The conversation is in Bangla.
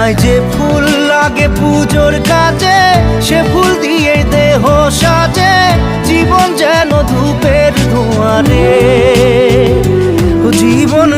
দুনিয়ায় যে ফুল লাগে পুজোর কাজে, সে ফুল দিয়ে দেহ সাজে, জীবন যেন ধূপের ধোঁয়ারে। জীবন